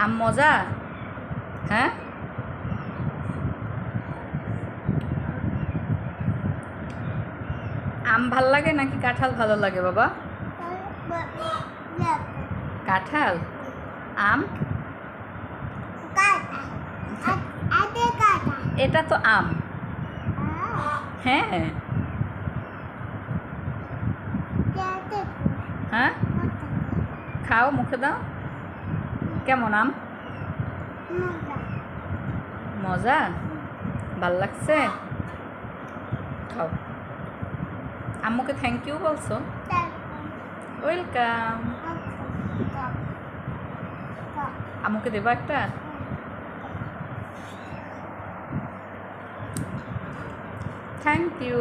আম মজা? হ্যাঁ, আম ভাল লাগে নাকি কাঁঠাল ভালো লাগে বাবা? কাঁঠাল, আম, এটা তো আম। হ্যাঁ। হ্যাঁ, খাও, মুখে দাও। কেমন আম? মজা? ভাল লাগছে? খাও। আম্মুকে থ্যাংক ইউ বলছো? ওয়েলকাম। আম্মুকে দেবা একটা? Thank you.